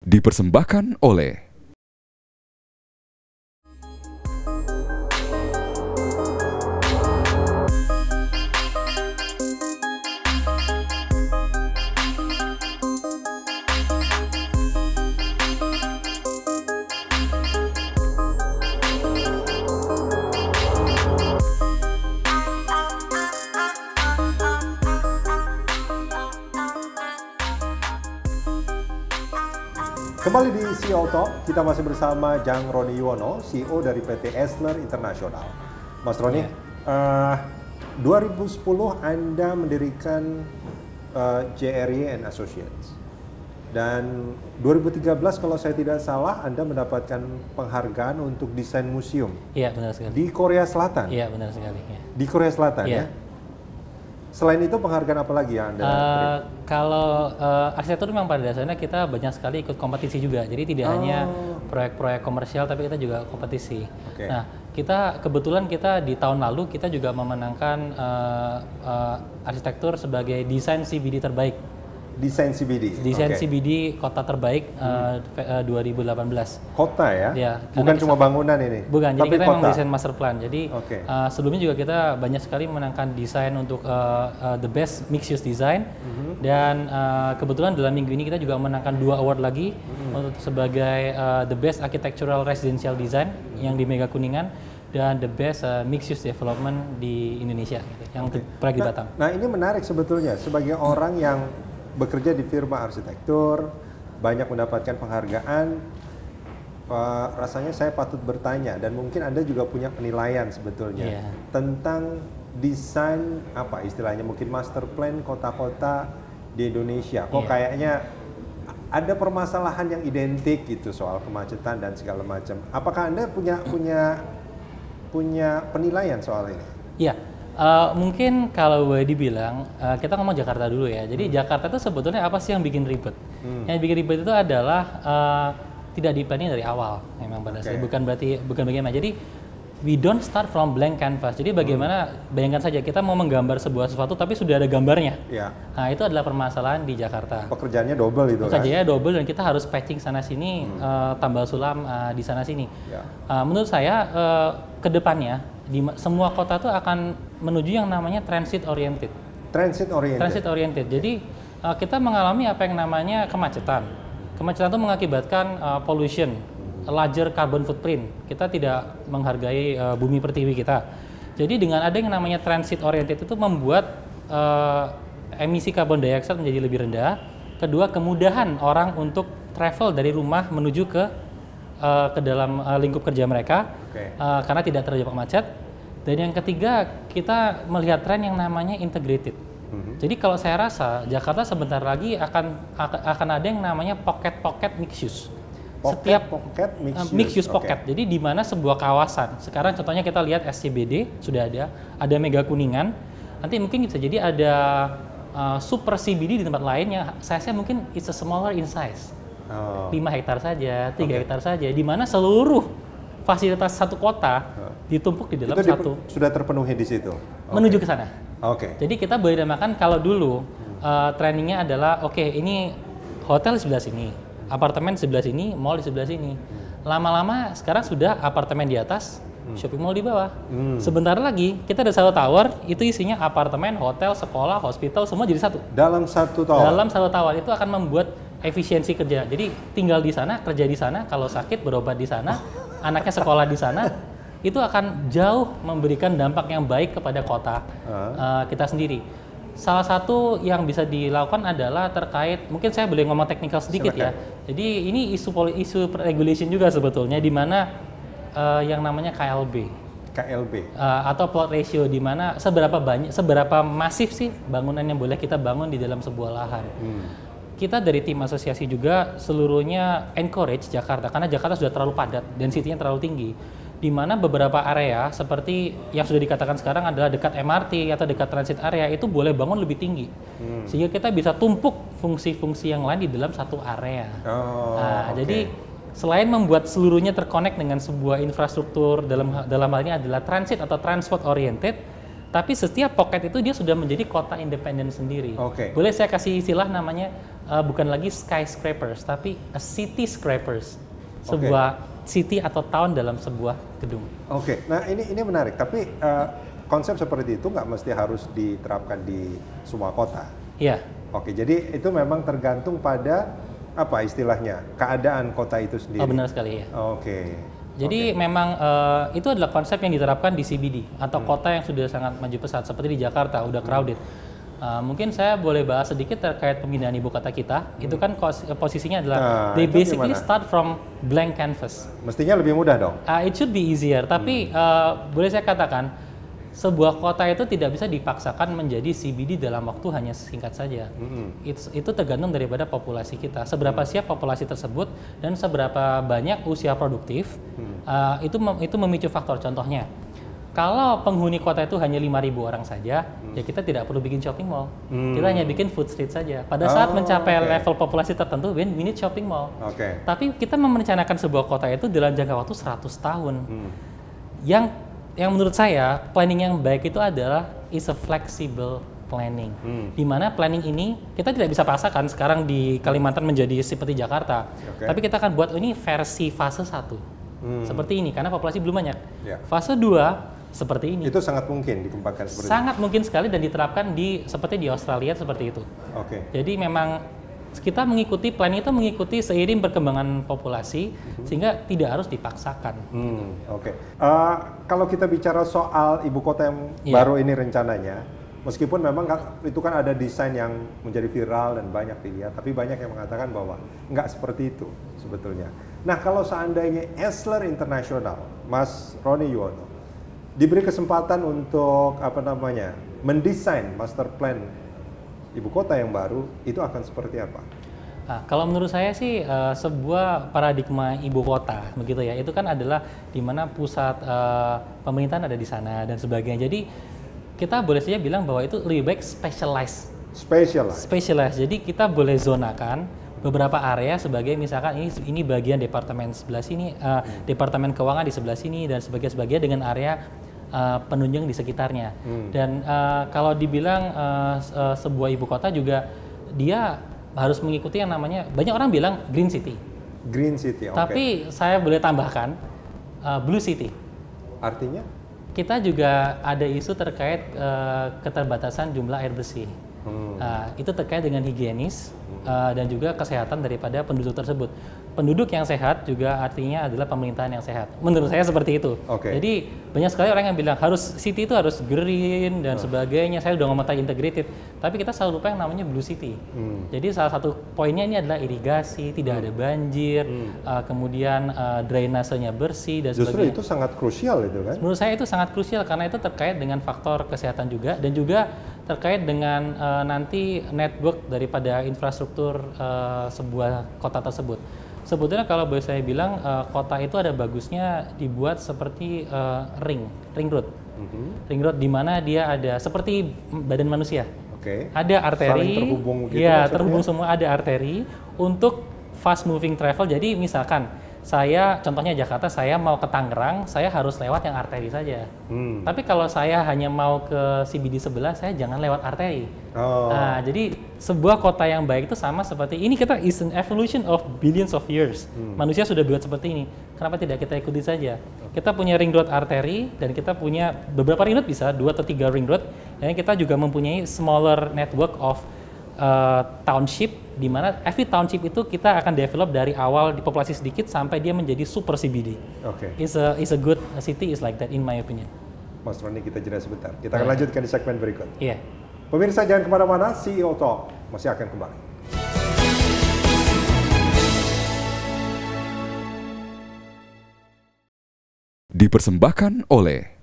dipersembahkan oleh Kembali di CEO Talk, kita masih bersama Jang Roni Yuwono, CEO dari PT Essler International. Mas Roni, 2010 Anda mendirikan JRY and Associates. Dan 2013 kalau saya tidak salah Anda mendapatkan penghargaan untuk desain museum. Iya, benar sekali. Di Korea Selatan? Iya, benar sekali. Ya. Di Korea Selatan ya? Selain itu penghargaan apa lagi yang Anda beri? Kalau arsitektur memang pada dasarnya kita banyak sekali ikut kompetisi juga. Jadi tidak hanya proyek-proyek komersial tapi kita juga kompetisi. Okay. Nah, kebetulan kita di tahun lalu kita juga memenangkan arsitektur sebagai desain CBD terbaik. Desain CBD? Desain Okay. CBD kota terbaik 2018. Kota ya? Ya, bukan cuma bangunan ini? Bukan, jadi tapi kita kota. memang desain master plan. Jadi sebelumnya juga kita banyak sekali memenangkan desain untuk the best mixed use design. Dan kebetulan dalam minggu ini kita juga memenangkan 2 award lagi untuk sebagai the best architectural residential design yang di Mega Kuningan dan the best mixed use development di Indonesia yang proyek di Batam. Nah, ini menarik sebetulnya sebagai orang yang bekerja di firma arsitektur, banyak mendapatkan penghargaan, rasanya saya patut bertanya dan mungkin Anda juga punya penilaian sebetulnya tentang desain apa istilahnya mungkin master plan kota-kota di Indonesia. Kok kayaknya ada permasalahan yang identik gitu soal kemacetan dan segala macam. Apakah Anda punya penilaian soal ini? Iya. Mungkin kalau boleh dibilang, kita ngomong Jakarta dulu ya. Jadi Jakarta itu sebetulnya apa sih yang bikin ribet? Yang bikin ribet itu adalah tidak di-planning dari awal. Memang pada dasarnya bukan bagaimana. Jadi we don't start from blank canvas. Jadi bagaimana, bayangkan saja kita mau menggambar sebuah sesuatu tapi sudah ada gambarnya. Nah, itu adalah permasalahan di Jakarta. Pekerjaannya double itu kan? Pekerjaannya double dan kita harus patching sana-sini, tambal sulam di sana-sini. Menurut saya, ke depannya, semua kota itu akan menuju yang namanya transit oriented. Transit oriented? Transit oriented. Jadi, kita mengalami apa yang namanya kemacetan. Kemacetan itu mengakibatkan pollution, larger carbon footprint. Kita tidak menghargai bumi pertiwi kita. Jadi dengan ada yang namanya transit oriented itu membuat emisi carbon dioxide menjadi lebih rendah. Kedua, kemudahan orang untuk travel dari rumah menuju ke dalam lingkup kerja mereka karena tidak terjebak macet. Dan yang ketiga, kita melihat tren yang namanya integrated. Jadi kalau saya rasa Jakarta sebentar lagi akan ada yang namanya pocket mixed use. Setiap mixed use pocket. Jadi di mana sebuah kawasan. Sekarang contohnya kita lihat SCBD sudah ada Mega Kuningan. Nanti mungkin bisa jadi ada super CBD di tempat lain yang size-nya mungkin it's a smaller in size. 5 hektar saja, 3 hektar saja, di mana seluruh fasilitas satu kota ditumpuk di dalam satu. Sudah terpenuhi di situ? Menuju ke sana. Jadi kita boleh namakan kalau dulu trainingnya adalah ini hotel di sebelah sini, apartemen di sebelah sini, mall di sebelah sini. Lama-lama sekarang sudah apartemen di atas, shopping mall di bawah. Sebentar lagi kita ada satu tower, itu isinya apartemen, hotel, sekolah, hospital, semua jadi satu. Dalam satu tower? Dalam satu tower, itu akan membuat efisiensi kerja. Jadi tinggal di sana, kerja di sana, kalau sakit berobat di sana, anaknya sekolah di sana, itu akan jauh memberikan dampak yang baik kepada kota kita sendiri. Salah satu yang bisa dilakukan adalah terkait, mungkin saya boleh ngomong teknikal sedikit ya. Jadi ini isu regulation juga sebetulnya, di mana yang namanya KLB atau plot ratio, di mana seberapa masif sih bangunan yang boleh kita bangun di dalam sebuah lahan. Kita dari tim asosiasi juga seluruhnya encourage Jakarta, karena Jakarta sudah terlalu padat, density-nya terlalu tinggi. Di mana beberapa area seperti yang sudah dikatakan sekarang adalah dekat MRT atau dekat transit area itu boleh bangun lebih tinggi. Sehingga kita bisa tumpuk fungsi-fungsi yang lain di dalam satu area. Jadi selain membuat seluruhnya terkonek dengan sebuah infrastruktur, dalam hal ini adalah transit atau transport oriented, Tapi setiap pocket itu dia sudah menjadi kota independen sendiri. Oke. Boleh saya kasih istilah namanya bukan lagi skyscrapers, tapi a city scrapers. Sebuah city atau town dalam sebuah gedung. Oke, nah ini menarik. Tapi konsep seperti itu nggak mesti harus diterapkan di semua kota. Iya. Oke, jadi itu memang tergantung pada apa istilahnya keadaan kota itu sendiri. Oh, benar sekali ya. Oke. Jadi memang itu adalah konsep yang diterapkan di CBD atau kota yang sudah sangat maju pesat seperti di Jakarta udah crowded. Mungkin saya boleh bahas sedikit terkait pemindahan ibu kota kita. Itu kan posisinya adalah they basically start from blank canvas. Mestinya lebih mudah dong. It should be easier, tapi boleh saya katakan sebuah kota itu tidak bisa dipaksakan menjadi CBD dalam waktu hanya singkat saja. Itu tergantung daripada populasi kita. Seberapa siap populasi tersebut dan seberapa banyak usia produktif, itu memicu faktor. Contohnya, kalau penghuni kota itu hanya 5.000 orang saja, ya kita tidak perlu bikin shopping mall. Kita hanya bikin food street saja. Pada saat mencapai level populasi tertentu, we need shopping mall. Tapi kita merencanakan sebuah kota itu dalam jangka waktu 100 tahun. Yang menurut saya planning yang baik itu adalah is a flexible planning. Di mana planning ini kita tidak bisa paksakan sekarang di Kalimantan menjadi seperti Jakarta. Tapi kita akan buat ini versi fase 1. Seperti ini karena populasi belum banyak. Fase 2 seperti ini. Itu sangat mungkin dikembangkan seperti ini. Sangat mungkin sekali dan diterapkan seperti di Australia seperti itu. Jadi memang kita mengikuti plan itu mengikuti seiring perkembangan populasi sehingga tidak harus dipaksakan. Kalau kita bicara soal ibu kota yang baru ini rencananya, meskipun memang itu kan ada desain yang menjadi viral dan banyak dilihat, tapi banyak yang mengatakan bahwa nggak seperti itu sebetulnya. Nah, kalau seandainya Esler International, Mas Roni Yuwono, diberi kesempatan untuk mendesain master plan ibu kota yang baru, itu akan seperti apa? Kalau menurut saya sih sebuah paradigma ibu kota begitu ya, itu kan adalah di mana pusat pemerintahan ada di sana dan sebagainya. Jadi kita boleh saja bilang bahwa itu lebih baik specialized. Jadi kita boleh zonakan beberapa area sebagai misalkan ini bagian departemen sebelah sini, departemen keuangan di sebelah sini dan sebagainya dengan area penunjang di sekitarnya. Dan kalau dibilang sebuah ibu kota juga dia harus mengikuti yang namanya, banyak orang bilang Green City. Tapi saya boleh tambahkan Blue City. Artinya? Kita juga ada isu terkait keterbatasan jumlah air bersih. Itu terkait dengan higienis dan juga kesehatan daripada penduduk tersebut. Penduduk yang sehat juga artinya adalah pemerintahan yang sehat. Menurut saya seperti itu. Jadi banyak sekali orang yang bilang city itu harus green dan sebagainya. Saya udah ngomong tadi integrated, tapi kita selalu lupa yang namanya blue city. Jadi salah satu poinnya ini adalah irigasi, tidak ada banjir, kemudian drainasenya bersih dan sebagainya. Justru itu sangat krusial itu kan? Menurut saya itu sangat krusial karena itu terkait dengan faktor kesehatan juga dan juga terkait dengan nanti network daripada infrastruktur sebuah kota tersebut. Sebetulnya kalau boleh saya bilang kota itu ada bagusnya dibuat seperti ring road. Ring road di mana dia ada seperti badan manusia. Ada arteri, saling terhubung gitu. Terhubung semua, ada arteri untuk fast moving travel. Jadi misalkan saya, contohnya Jakarta, saya mau ke Tangerang, saya harus lewat yang arteri saja. Tapi kalau saya hanya mau ke CBD sebelah, saya jangan lewat arteri. Nah, jadi sebuah kota yang baik itu sama seperti ini, kita is an evolution of billions of years. Manusia sudah buat seperti ini. Kenapa tidak kita ikuti saja? Kita punya ring road arteri dan kita punya beberapa ring road, bisa 2 atau 3 ring road. Dan kita juga mempunyai smaller network of township, di mana every township itu kita akan develop dari awal di populasi sedikit sampai dia menjadi super CBD. Is a good city is like that in my opinion. Mas Roni, kita jeda sebentar. Kita akan lanjutkan di segmen berikut. Iya. Pemirsa jangan kemana-mana, CEO Talk masih akan kembali. Dipersembahkan oleh